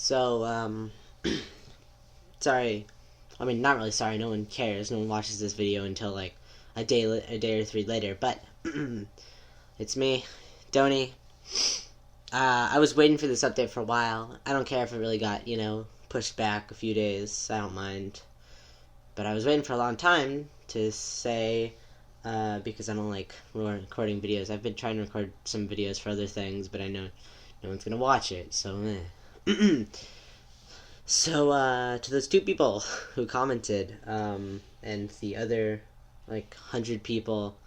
So, sorry. I mean, not really sorry. No one cares. No one watches this video until like a day or three later. But it's me, Doney. I was waiting for this update for a while. I don't care if it really got pushed back a few days. I don't mind. But I was waiting for a long time to say because I don't like recording videos. I've been trying to record some videos for other things, but I know no one's gonna watch it. So. So, to those two people who commented, and the other, 100 people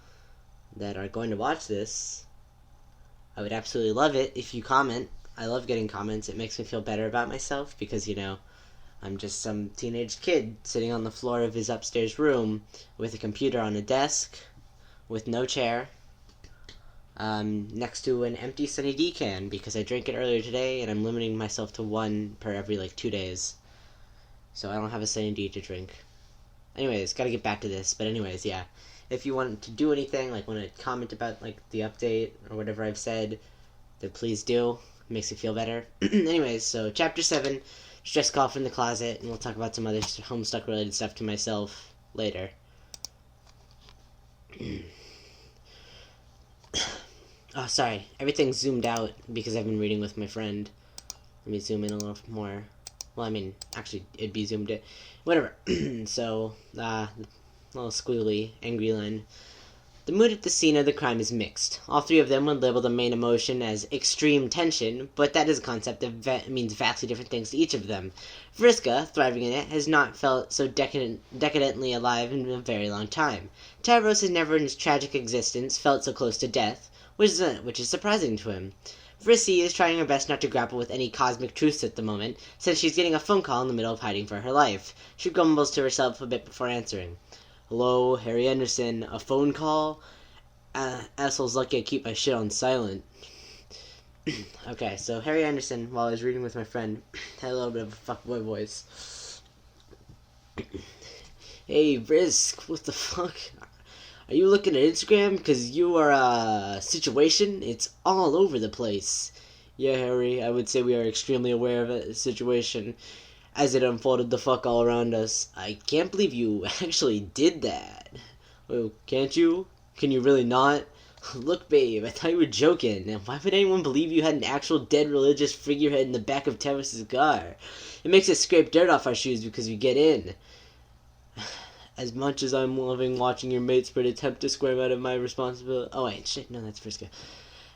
that are going to watch this, I would absolutely love it if you comment. I love getting comments. It makes me feel better about myself because, I'm just some teenage kid sitting on the floor of his upstairs room with a computer on a desk with no chair. Next to an empty Sunny D can because I drank it earlier today and I'm limiting myself to one per every 2 days. So I don't have a Sunny D to drink. Anyways, gotta get back to this. But anyways, yeah. If you want to do anything, want to comment about the update or whatever I've said, then please do. It makes me feel better. Anyways, so chapter 7, stress call from the closet, and we'll talk about some other Homestuck related stuff to myself later. Oh, sorry. Everything's zoomed out because I've been reading with my friend. Let me zoom in a little more. Well, I mean, actually, it'd be zoomed in. Whatever. So, a little squiggly, angry line. The mood at the scene of the crime is mixed. All three of them would label the main emotion as extreme tension, but that is a concept that means vastly different things to each of them. Vriska, thriving in it, has not felt so decadently alive in a very long time. Tavros has never in his tragic existence felt so close to death, which is surprising to him. Vrissy is trying her best not to grapple with any cosmic truths at the moment, since she's getting a phone call in the middle of hiding for her life. She grumbles to herself a bit before answering. Hello, Harry Anderson, a phone call? Asshole's lucky I keep my shit on silent. Okay, so Harry Anderson, while I was reading with my friend, had a little bit of a fuckboy voice. Hey, Vrisk, what the fuck? Are you looking at Instagram? Because you are, situation? It's all over the place. Yeah, Harry, I would say we are extremely aware of the situation as it unfolded the fuck all around us. I can't believe you actually did that. Oh, can't you? Can you really not? Look, babe, I thought you were joking. Now, why would anyone believe you had an actual dead religious figurehead in the back of Terrace's car? It makes us scrape dirt off our shoes because we get in. As much as I'm loving watching your mate spread attempt to squirm out of my responsibility... Oh, wait, shit, no, that's Vriska.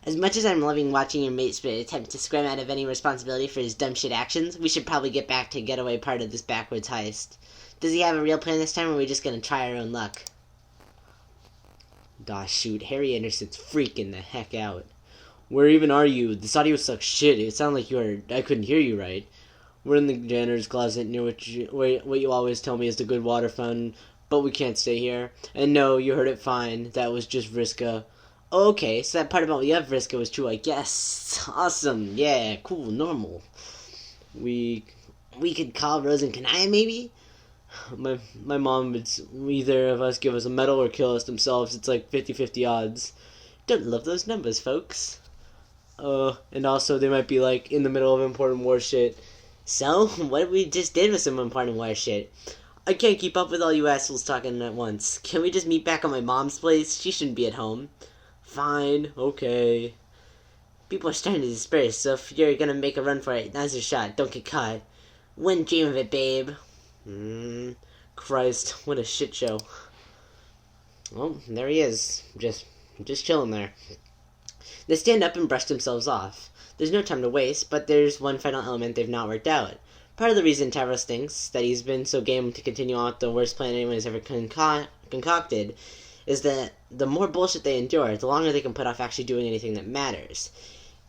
As much as I'm loving watching your mate spread attempt to squirm out of any responsibility for his dumb shit actions, we should probably get back to getaway part of this backwards heist. Does he have a real plan this time, or are we just gonna try our own luck? Aw, shoot, Harry Anderson's freaking the heck out. Where even are you? This audio sucks shit. It sounded like I couldn't hear you right. We're in the janitor's closet near what you always tell me is the good water fountain, but we can't stay here. And no, you heard it fine. That was just Vriska. Okay, so that part about you have Vriska was true, I guess. Awesome. Yeah, cool, normal. We could call Rose and Kanaya, maybe? My mom would either of us give us a medal or kill us themselves. It's like 50-50 odds. Don't love those numbers, folks. And also they might be in the middle of important war shit. So, what we just did with some important war shit. I can't keep up with all you assholes talking at once. Can we just meet back at my mom's place? She shouldn't be at home. Fine, okay. People are starting to disperse, so if you're gonna make a run for it, now's your shot. Don't get caught. Wouldn't dream of it, babe. Christ, what a shit show. Well, there he is. Just chilling there. They stand up and brush themselves off. There's no time to waste, but there's one final element they've not worked out. Part of the reason Tavros thinks that he's been so game to continue on with the worst plan anyone has ever concocted is that the more bullshit they endure, the longer they can put off actually doing anything that matters.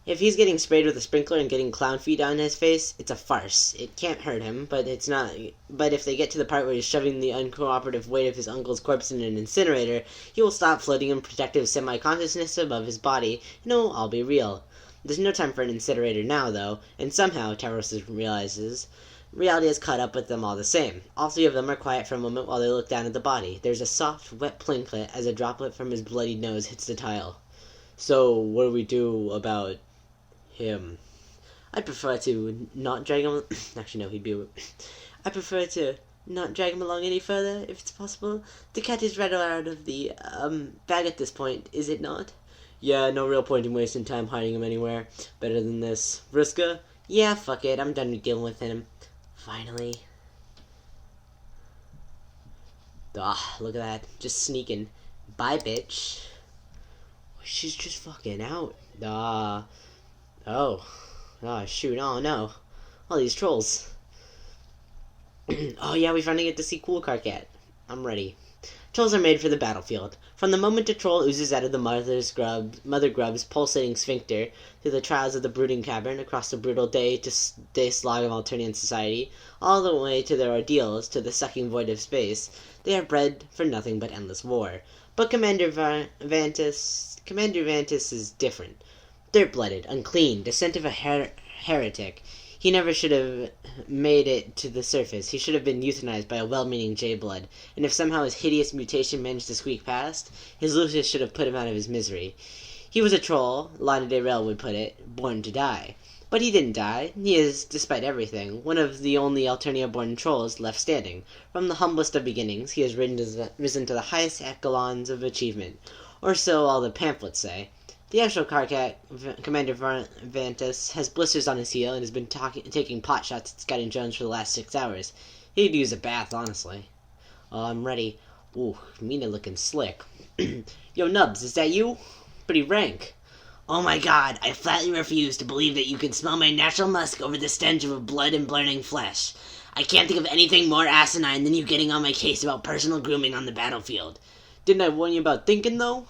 If he's getting sprayed with a sprinkler and getting clown feet on his face, it's a farce. It can't hurt him, but it's not. But if they get to the part where he's shoving the uncooperative weight of his uncle's corpse in an incinerator, he will stop floating in protective semi-consciousness above his body, and it'll all be real. There's no time for an incinerator now, though, and somehow, Tavros realizes, reality has caught up with them all the same. All three of them are quiet for a moment while they look down at the body. There's a soft, wet plinklet as a droplet from his bloody nose hits the tile. So, what do we do about him? I prefer to not drag him... Actually, no, he'd be... I prefer to not drag him along any further, if it's possible. The cat is rather out of the, bag at this point, is it not? Yeah, no real point in wasting time hiding him anywhere. Better than this. Vriska? Yeah, fuck it, I'm done with dealing with him. Finally. Ah, look at that. Just sneaking. Bye, bitch. She's just fucking out. Ah. Oh. Oh, shoot. Oh, no. All these trolls. Oh, yeah, we finally get to see Cool Carcat. I'm ready. Trolls are made for the battlefield. From the moment a troll oozes out of the mother grub's pulsating sphincter, through the trials of the brooding cavern, across the brutal day-to-day slog of Alternian society, all the way to their ordeals, to the sucking void of space, they are bred for nothing but endless war. But Commander Vantis is different. Dirt-blooded, unclean, descent of a heretic. He never should have made it to the surface. He should have been euthanized by a well-meaning J-blood. And if somehow his hideous mutation managed to squeak past, his Lucius should have put him out of his misery. He was a troll, Lana de Rail would put it, born to die. But he didn't die. He is, despite everything, one of the only Alternia-born trolls left standing. From the humblest of beginnings, he has risen to the highest echelons of achievement. Or so all the pamphlets say. The actual Carcat, Commander Vantis, has blisters on his heel and has been taking pot shots at Scott and Jones for the last 6 hours. He'd use a bath, honestly. Oh, I'm ready. Ooh, Mina looking slick. Yo, Nubs, is that you? Pretty rank. Oh my god, I flatly refuse to believe that you can smell my natural musk over the stench of blood and burning flesh. I can't think of anything more asinine than you getting on my case about personal grooming on the battlefield. Didn't I warn you about thinking, though?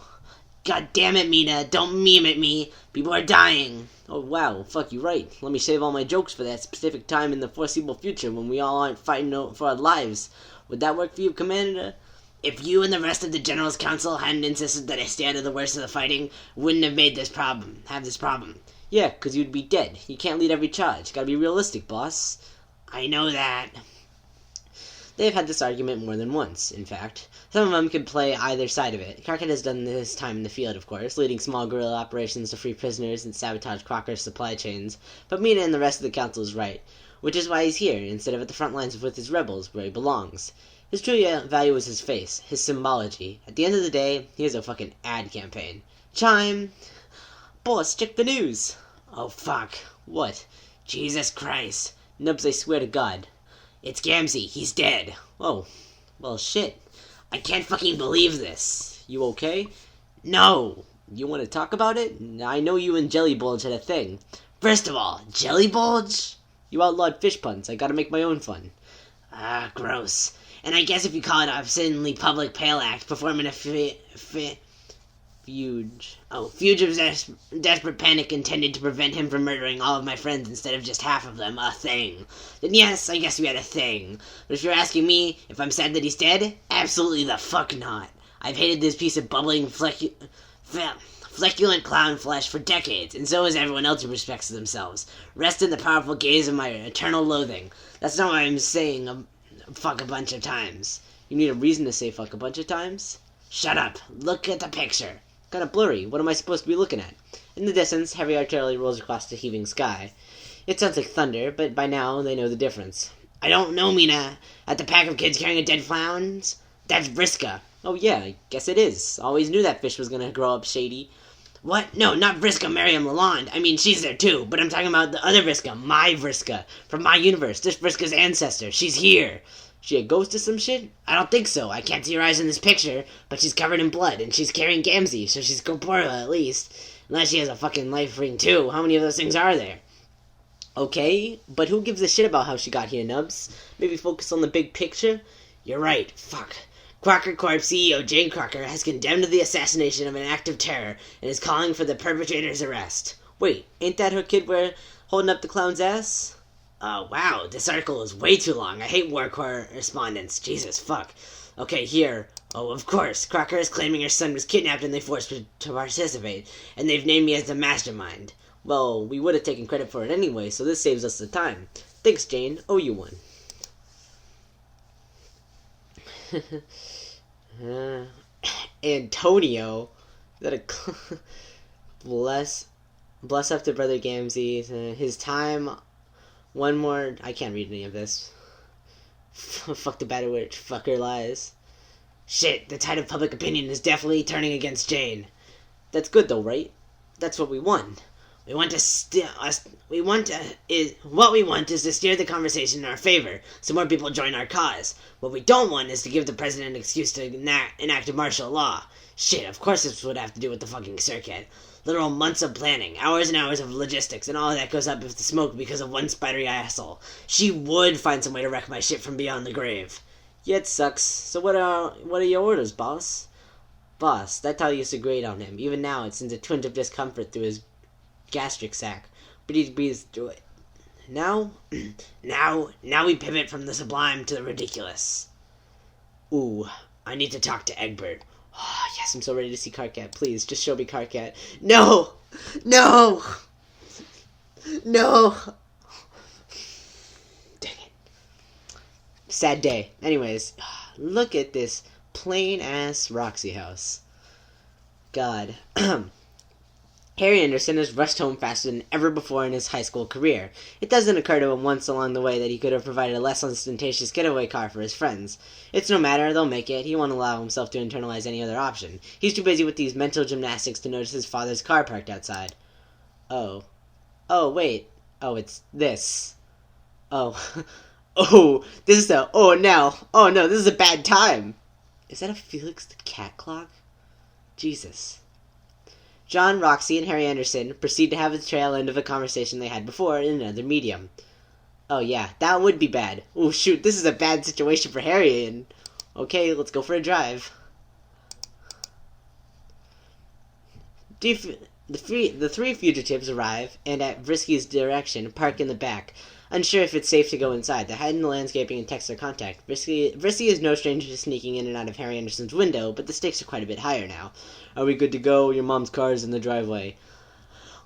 God damn it, Mina, don't meme at me. People are dying. Oh, wow, fuck, you right. Let me save all my jokes for that specific time in the foreseeable future when we all aren't fighting for our lives. Would that work for you, Commander? If you and the rest of the General's Council hadn't insisted that I stay out of the worst of the fighting, wouldn't have made this problem. Yeah, 'cause you'd be dead. You can't lead every charge. Gotta be realistic, boss. I know that. They've had this argument more than once, in fact. Some of them could play either side of it. Carcat has done his time in the field, of course, leading small guerrilla operations to free prisoners and sabotage Crocker's supply chains. But Mina and the rest of the council is right, which is why he's here, instead of at the front lines with his rebels, where he belongs. His true value is his face, his symbology. At the end of the day, he is a fucking ad campaign. Chime! Boss, check the news! Oh, fuck. What? Jesus Christ. Nubs, I swear to God. It's Gamzee. He's dead. Oh. Well, shit. I can't fucking believe this. You okay? No. You want to talk about it? I know you and Jelly Bulge had a thing. First of all, Jelly Bulge? You outlawed fish puns. I gotta make my own fun. Ah, gross. And I guess if you call it an obscenely public pale act, performing a fuge of desperate panic intended to prevent him from murdering all of my friends instead of just half of them, a thing. Then yes, I guess we had a thing. But if you're asking me if I'm sad that he's dead, absolutely the fuck not. I've hated this piece of bubbling fleculent clown flesh for decades, and so has everyone else who respects themselves. Rest in the powerful gaze of my eternal loathing. That's not why I'm saying fuck a bunch of times. You need a reason to say fuck a bunch of times? Shut up. Look at the picture. Kind of blurry. What am I supposed to be looking at? In the distance, heavy artillery rolls across the heaving sky. It sounds like thunder, but by now they know the difference. I don't know, Mina. At the pack of kids carrying a dead flounce? That's Vriska. Oh yeah, I guess it is. Always knew that fish was gonna grow up shady. What? No, not Vriska Miriam Lalonde. I mean, she's there too, but I'm talking about the other Vriska, my Vriska, from my universe, this Vriska's ancestor. She's here. She a ghost or some shit? I don't think so. I can't see her eyes in this picture, but she's covered in blood, and she's carrying Gamzee, so she's corporeal at least. Unless she has a fucking life ring too. How many of those things are there? Okay, but who gives a shit about how she got here, Nubs? Maybe focus on the big picture? You're right. Fuck. Crocker Corp CEO Jane Crocker has condemned the assassination of an act of terror and is calling for the perpetrator's arrest. Wait, ain't that her kid holding up the clown's ass? Oh, wow, this article is way too long. I hate war correspondence. Jesus, fuck. Okay, here. Oh, of course. Crocker is claiming her son was kidnapped and they forced her to participate, and they've named me as the mastermind. Well, we would have taken credit for it anyway, so this saves us the time. Thanks, Jane. Owe you one. Antonio? Is that a... Bless Bless up to Brother Gamzee. His time. One more. I can't read any of this. Fuck the bad witch. Fuck her lies. Shit, the tide of public opinion is definitely turning against Jane. That's good though, right? That's what we want. What we want is to steer the conversation in our favor, so more people join our cause. What we don't want is to give the president an excuse to enact martial law. Shit, of course this would have to do with the fucking circuit. Literal months of planning, hours and hours of logistics, and all of that goes up with the smoke because of one spidery asshole. She would find some way to wreck my shit from beyond the grave. Yeah, it sucks. So what are your orders, boss? Boss, that title used to grate on him. Even now, it sends a twinge of discomfort through his gastric sac, but he breathes through it. Now we pivot from the sublime to the ridiculous. Ooh, I need to talk to Egbert. Oh, yes, I'm so ready to see Cartcat. Please, just show me Cartcat. No! No! No! Dang it. Sad day. Anyways, look at this plain-ass Roxy house. God. Harry Anderson has rushed home faster than ever before in his high school career. It doesn't occur to him once along the way that he could have provided a less ostentatious getaway car for his friends. It's no matter, they'll make it. He won't allow himself to internalize any other option. He's too busy with these mental gymnastics to notice his father's car parked outside. Oh. Oh, wait. Oh, it's this. Oh. Oh, this is a... Oh, no. Oh, no, this is a bad time. Is that a Felix the Cat clock? Jesus. John, Roxy, and Harry Anderson proceed to have the tail end of a conversation they had before in another medium. Oh yeah, that would be bad. Oh shoot, this is a bad situation for Harry, and... Okay, let's go for a drive. The three fugitives arrive, and at Brisky's direction, park in the back. Unsure if it's safe to go inside, they hide in the landscaping and text their contact. Brisky is no stranger to sneaking in and out of Harry Anderson's window, but the stakes are quite a bit higher now. Are we good to go? Your mom's car is in the driveway.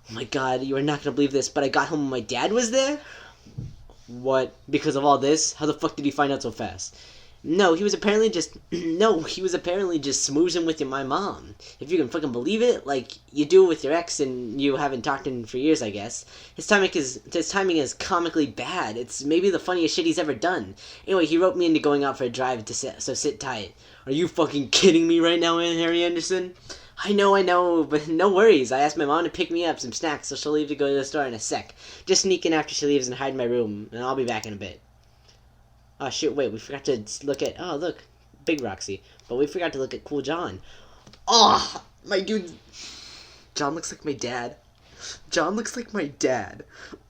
Oh my god, you are not going to believe this, but I got home and my dad was there? What? Because of all this? How the fuck did he find out so fast? No, he was apparently just smoozing with my mom. If you can fucking believe it, like you do with your ex and you haven't talked to him for years, I guess. His timing is comically bad. It's maybe the funniest shit he's ever done. Anyway, he roped me into going out for a drive, so sit tight. Are you fucking kidding me right now, Harry Anderson? I know, but no worries. I asked my mom to pick me up some snacks, so she'll leave to go to the store in a sec. Just sneak in after she leaves and hide in my room, and I'll be back in a bit. Oh, shit, wait, we forgot to look at... Oh, look, Big Roxy. But we forgot to look at Cool John. Oh, my dude. John looks like my dad.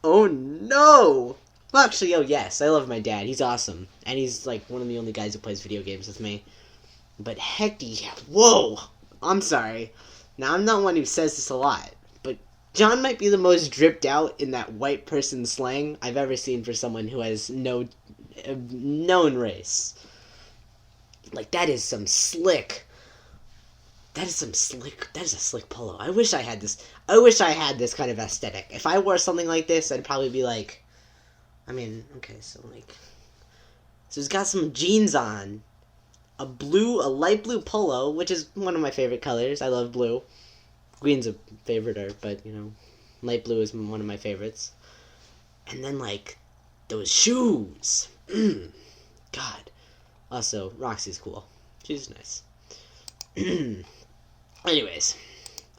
Oh, no. Well, actually, oh, yes, I love my dad. He's awesome. And he's, like, one of the only guys who plays video games with me. But heck yeah. Whoa. I'm sorry. Now, I'm not one who says this a lot. But John might be the most dripped out in that white person slang I've ever seen for someone who has no... known race. Like, that is a slick polo. I wish I had this kind of aesthetic. If I wore something like this, I'd probably be like, so he's got some jeans on, a light blue polo, which is one of my favorite colors. I love blue. Green's a favorite, but light blue is one of my favorites. And then, like, those shoes. God. Also, Roxy's cool. She's nice. Anyways.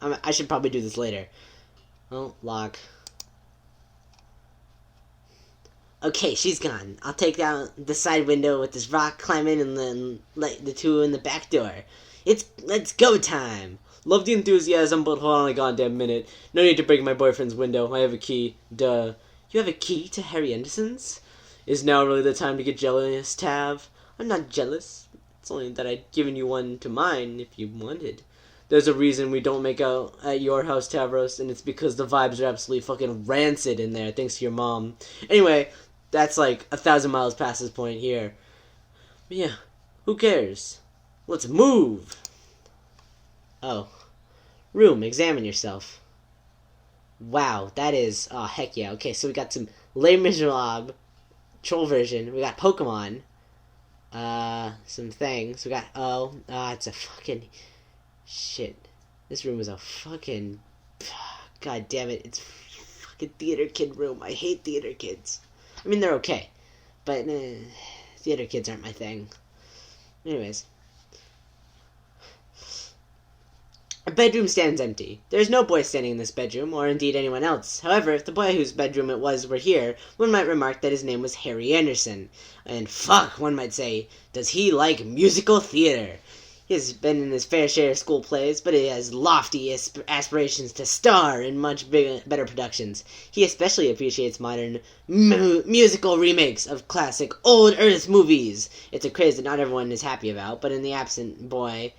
I should probably do this later. Oh, lock. Okay, she's gone. I'll take down the side window with this rock, climb in, and then let the two in the back door. Let's go time. Love the enthusiasm, but hold on a goddamn minute. No need to break my boyfriend's window. I have a key. Duh. You have a key to Harry Anderson's? Is now really the time to get jealous, Tav? I'm not jealous. It's only that I'd given you one to mine if you wanted. There's a reason we don't make out at your house, Tavros, and it's because the vibes are absolutely fucking rancid in there, thanks to your mom. Anyway, that's like 1,000 miles past this point here. But yeah, who cares? Let's move! Oh. Room, examine yourself. Wow, that is... Oh, heck yeah. Okay, so we got some Les Miserables, troll version. We got Pokemon. Some things. We got... it's a fucking... Shit. This room is a fucking... God damn it, it's fucking theater kid room. I hate theater kids. I mean, they're okay, but theater kids aren't my thing. Anyways. A bedroom stands empty. There is no boy standing in this bedroom, or indeed anyone else. However, if the boy whose bedroom it was were here, one might remark that his name was Harry Anderson. And fuck, one might say, does he like musical theater? He has been in his fair share of school plays, but he has lofty aspirations to star in much better productions. He especially appreciates modern musical remakes of classic old Earth movies. It's a craze that not everyone is happy about, but in the absent boy,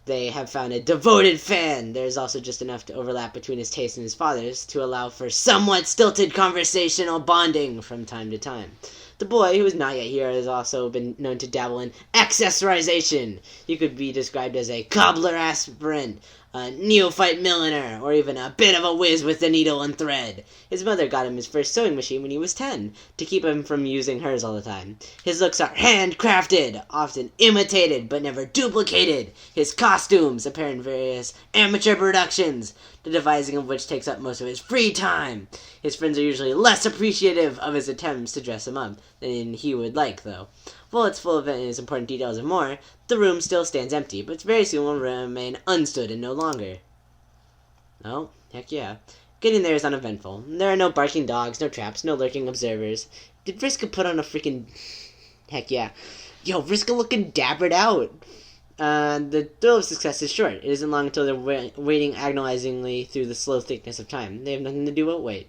they have found a devoted fan. There is also just enough to overlap between his taste and his father's to allow for somewhat stilted conversational bonding from time to time. The boy, who is not yet here, has also been known to dabble in accessorization. He could be described as a cobbler aspirant, a neophyte milliner, or even a bit of a whiz with the needle and thread. His mother got him his first sewing machine when he was 10, to keep him from using hers all the time. His looks are handcrafted, often imitated, but never duplicated. His costumes appear in various amateur productions, the devising of which takes up most of his free time. His friends are usually less appreciative of his attempts to dress him up than he would like, though. While it's full of his important details and more, the room still stands empty, but very soon will remain unstood and no longer. Oh, heck yeah. Getting there is uneventful. There are no barking dogs, no traps, no lurking observers. Did Vriska put on a freaking... Heck yeah. Yo, Vriska looking dabbered out. The thrill of success is short. It isn't long until they're waiting agonizingly through the slow thickness of time. They have nothing to do but wait.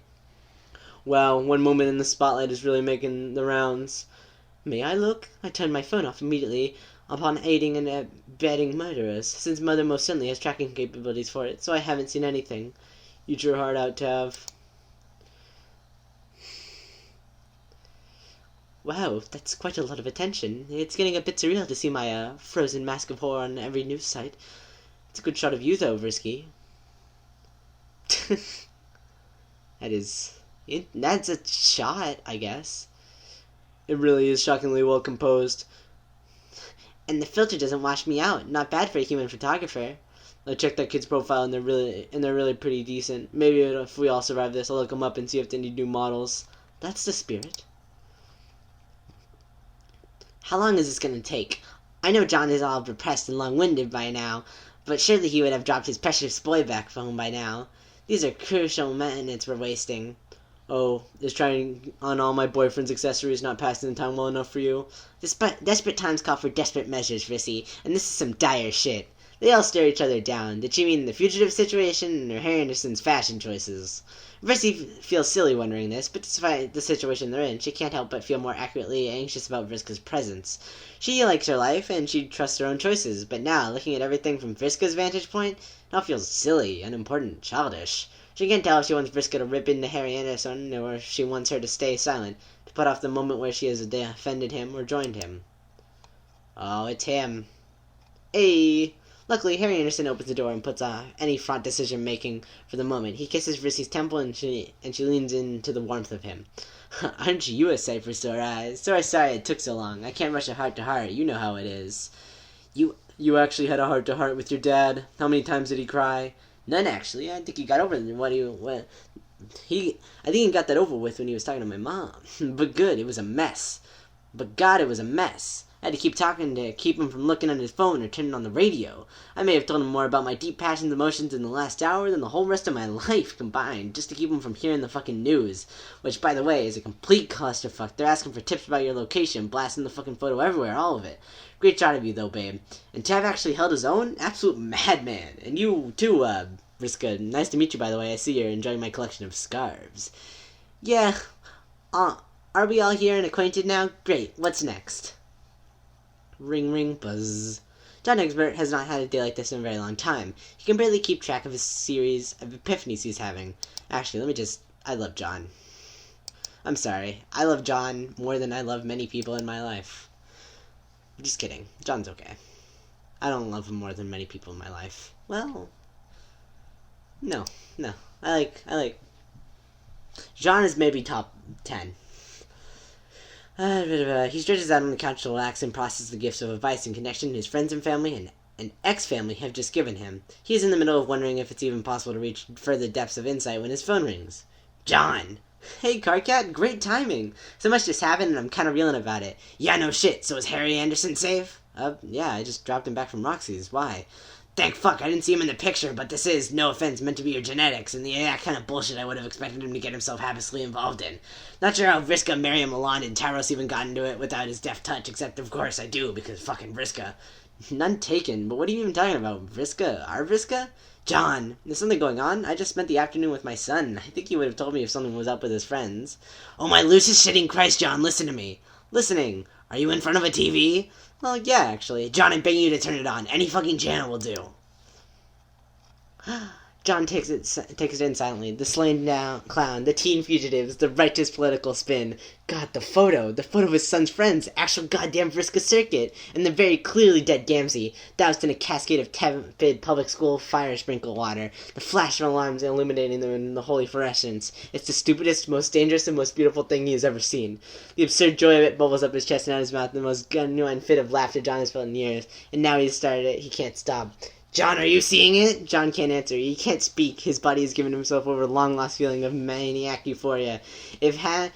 Well, one moment in the spotlight is really making the rounds. May I look? I turned my phone off immediately upon aiding and abetting murderers, since Mother most certainly has tracking capabilities for it, so I haven't seen anything. Eat your heart out, Tav. Wow, that's quite a lot of attention. It's getting a bit surreal to see my frozen mask of horror on every news site. It's a good shot of you, though, Vrisky. That's a shot, I guess. It really is shockingly well composed. And the filter doesn't wash me out. Not bad for a human photographer. I checked that kid's profile and they're really pretty decent. Maybe if we all survive this, I'll look them up and see if they need new models. That's the spirit. How long is this going to take? I know John is all repressed and long-winded by now, but surely he would have dropped his precious boy back phone by now. These are crucial minutes we're wasting. Oh, is trying on all my boyfriend's accessories not passing the time well enough for you? Desperate times call for desperate measures, Rissy, and this is some dire shit. They all stare each other down. Did she mean the fugitive situation or Harry Anderson's fashion choices? Rissy feels silly wondering this, but despite the situation they're in, she can't help but feel more accurately anxious about Vriska's presence. She likes her life, and she trusts her own choices, but now, looking at everything from Vriska's vantage point, it all feels silly, unimportant, childish. She can't tell if she wants Vriska to rip into Harry Anderson, or if she wants her to stay silent, to put off the moment where she has offended him or joined him. Oh, it's him. Hey! Luckily, Harry Anderson opens the door and puts off any fraught decision-making for the moment. He kisses Rissy's temple, and she leans into the warmth of him. Aren't you a sight for sore eyes? Sorry it took so long. I can't rush a heart-to-heart. You know how it is. You actually had a heart-to-heart with your dad? How many times did he cry? None, actually. I think he got over I think he got that over with when he was talking to my mom. But good, it was a mess. But God, it was a mess. I had to keep talking to keep him from looking at his phone or turning on the radio. I may have told him more about my deep passions and emotions in the last hour than the whole rest of my life combined, just to keep him from hearing the fucking news. Which, by the way, is a complete clusterfuck. They're asking for tips about your location, blasting the fucking photo everywhere, all of it. Great shot of you, though, babe. And Tav actually held his own? Absolute madman. And you, too, Vriska. Nice to meet you, by the way. I see you're enjoying my collection of scarves. Yeah. Are we all here and acquainted now? Great. What's next? Ring, ring, buzz. John Egbert has not had a day like this in a very long time. He can barely keep track of his series of epiphanies he's having. Actually, I love John. I'm sorry. I love John more than I love many people in my life. Just kidding. John's okay. I don't love him more than many people in my life. Well, no. I like... John is maybe top 10. He stretches out on the couch to relax and process the gifts of advice and connection to his friends and family, and and X family have just given him. He's in the middle of wondering if it's even possible to reach further depths of insight when his phone rings. John! Hey, Carcat, great timing. So much just happened and I'm kind of reeling about it. Yeah, no shit. So is Harry Anderson safe? Yeah, I just dropped him back from Roxy's. Why? Thank fuck, I didn't see him in the picture, but this is, no offense, meant to be your genetics, and the exact kind of bullshit I would have expected him to get himself happily involved in. Not sure how Vriska, Miriam, Milan, and Taros even got into it without his deft touch, except of course I do, because fucking Vriska. None taken, but what are you even talking about? Vriska? Our Vriska? John, there's something going on? I just spent the afternoon with my son. I think he would have told me if something was up with his friends. Oh my Lucius shitting Christ, John, listen to me. Listening. Are you in front of a TV? Well, yeah, actually. John, I'm begging you to turn it on. Any fucking channel will do. John takes it in silently. The slain clown, the teen fugitives, the righteous political spin. God, the photo of his son's friends, actual goddamn Vriska Circuit, and the very clearly dead Gamzee, doused in a cascade of tepid public school fire sprinkle water, the flash of alarms illuminating them in the holy fluorescence. It's the stupidest, most dangerous, and most beautiful thing he has ever seen. The absurd joy of it bubbles up his chest and out his mouth, the most genuine fit of laughter John has felt in years, and now he's started it, he can't stop. John, are you seeing it? John can't answer. He can't speak. His body has given himself over a long-lost feeling of maniac euphoria. It had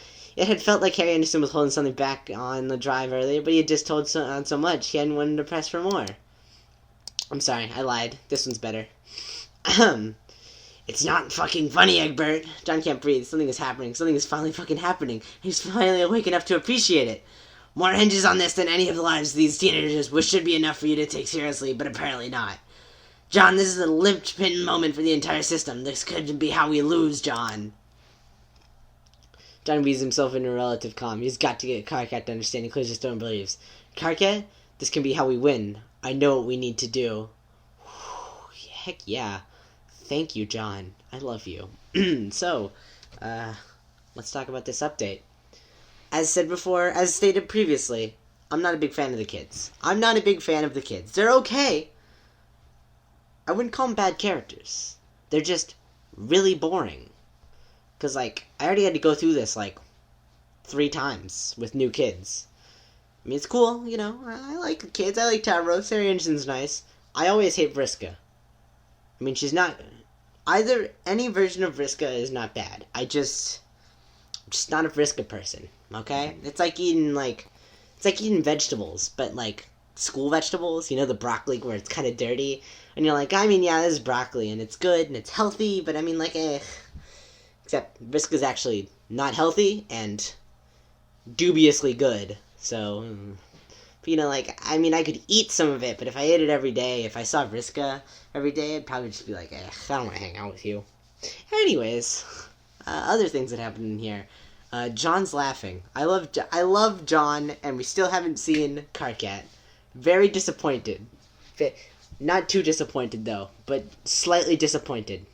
felt like Harry Anderson was holding something back on the drive earlier, but he had just told on so much, he hadn't wanted to press for more. I'm sorry, I lied. This one's better. It's not fucking funny, Egbert. John can't breathe. Something is happening. Something is finally fucking happening. He's finally awake enough to appreciate it. More hinges on this than any of the lives of these teenagers, which should be enough for you to take seriously, but apparently not. John, this is a linchpin moment for the entire system. This could be how we lose, John. John weaves himself into relative calm. He's got to get Carcat to understand. He clears his throat and believes. Carcat, this can be how we win. I know what we need to do. Heck yeah. Thank you, John. I love you. So, let's talk about this update. As said before, as stated previously, I'm not a big fan of the kids. They're okay. I wouldn't call them bad characters. They're just really boring. Because, I already had to go through this, 3 times with new kids. I mean, it's cool, I like the kids. I like Taros. Harry Anderson's nice. I always hate Vriska. I mean, she's not... Either any version of Vriska is not bad. I'm just not a Vriska person, okay? It's like eating, It's like eating vegetables, but, school vegetables. The broccoli where it's kind of dirty. And you're like, yeah, this is broccoli, and it's good, and it's healthy, but Except Vriska's actually not healthy, and dubiously good. So, but, I could eat some of it, but if I ate it every day, if I saw Vriska every day, I'd probably just be like, I don't want to hang out with you. Anyways, other things that happened in here. John's laughing. I love John, and we still haven't seen Carcat. Very disappointed. Not too disappointed, though, but slightly disappointed.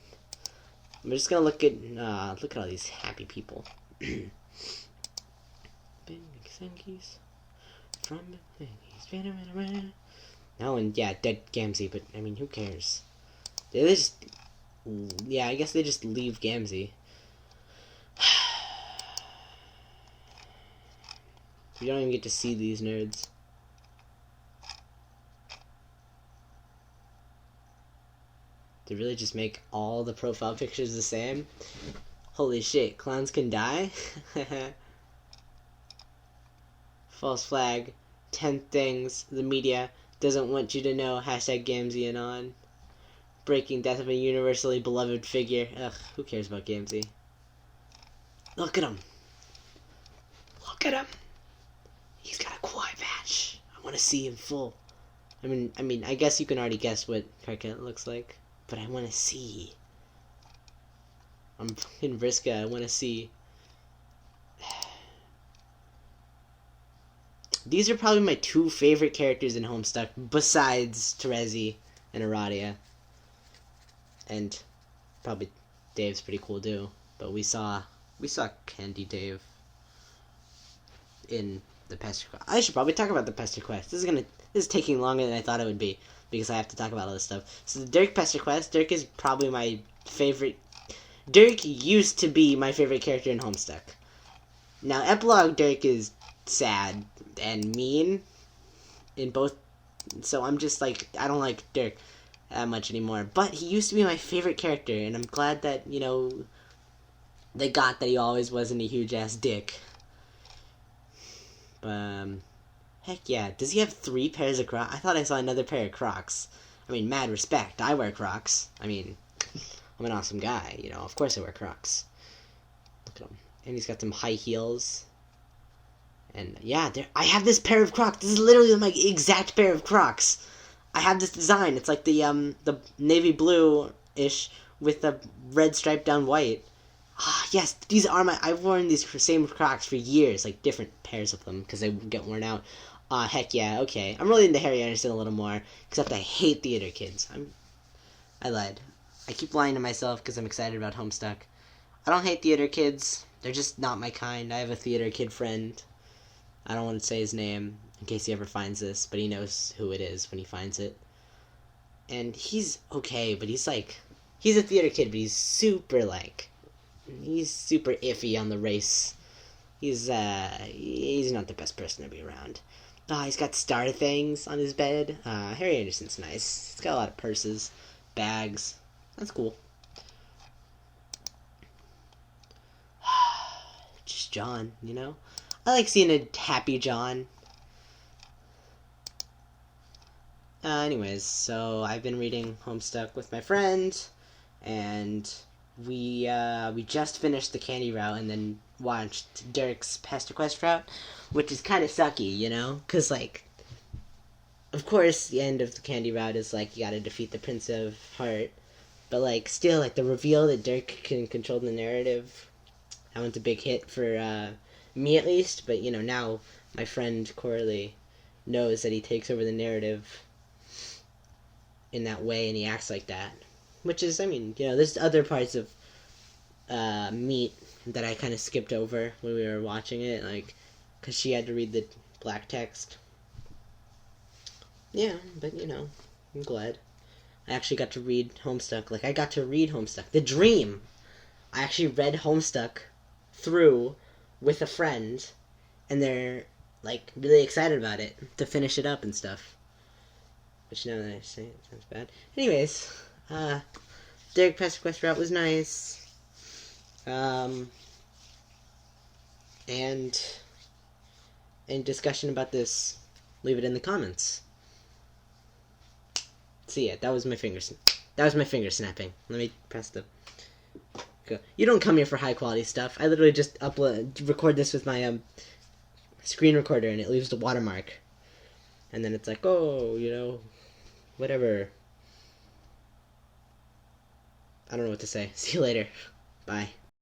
I'm just gonna look at all these happy people. No, and yeah, dead Gamzee, but who cares? They just, I guess they just leave Gamzee. We don't even get to see these nerds. They really just make all the profile pictures the same? Holy shit, clowns can die? False flag. 10 things the media doesn't want you to know. Hashtag Gamzee and on. Breaking death of a universally beloved figure. Ugh, who cares about Gamzee? Look at him. Look at him. He's got a Kwai patch. I want to see him full. I guess you can already guess what Carcat looks like. But I want to see. I'm fucking Vriska. I want to see. These are probably my 2 favorite characters in Homestuck, besides Terezi and Aradia. And probably Dave's pretty cool too. But we saw Candy Dave in the Pester Quest. I should probably talk about the Pester Quest. This is taking longer than I thought it would be, because I have to talk about all this stuff. So the Dirk Pester Quest. Dirk is probably my favorite. Dirk used to be my favorite character in Homestuck. Now, Epilogue Dirk is sad and mean in both So I'm just like, I don't like Dirk that much anymore. But he used to be my favorite character, and I'm glad that, they got that he always wasn't a huge ass dick. Heck yeah. Does he have 3 pairs of Crocs? I thought I saw another pair of Crocs. I mean, mad respect. I wear Crocs. I mean, I'm an awesome guy, Of course I wear Crocs. Look at him. And he's got some high heels. And yeah, I have this pair of Crocs. This is literally my exact pair of Crocs. I have this design. It's like the navy blue-ish with the red stripe down white. Ah, yes, these are I've worn these same Crocs for years, like different pairs of them, because they get worn out. Heck yeah, okay. I'm really into Harry Anderson a little more, except I hate theater kids. I lied. I keep lying to myself because I'm excited about Homestuck. I don't hate theater kids. They're just not my kind. I have a theater kid friend. I don't want to say his name in case he ever finds this, but he knows who it is when he finds it. And he's okay, but he's a theater kid, but he's super iffy on the race. He's not the best person to be around. He's got star things on his bed. Harry Anderson's nice. He's got a lot of purses, bags. That's cool. Just John, I like seeing a happy John. Anyways, so I've been reading Homestuck with my friend, and we just finished the candy route and then watched Derek's Pester Quest route, which is kind of sucky, because, of course, the end of the candy route is, you gotta defeat the Prince of Heart, but, still, the reveal that Derek can control the narrative, that one's a big hit for, me at least, but, now my friend Coralie knows that he takes over the narrative in that way, and he acts like that. Which is, there's other parts of Meat that I kind of skipped over when we were watching it, because she had to read the black text. Yeah, but, I'm glad. I actually got to read Homestuck. I got to read Homestuck. The dream! I actually read Homestuck through with a friend, and they're, really excited about it, to finish it up and stuff. Which, now that I say it, sounds bad. Anyways, Derek Pester Quest route was nice. And discussion about this, leave it in the comments. See ya. That was my finger snapping. Let me press the. Go. You don't come here for high quality stuff. I literally just record this with my screen recorder, and it leaves the watermark. And then it's whatever. I don't know what to say. See you later. Bye.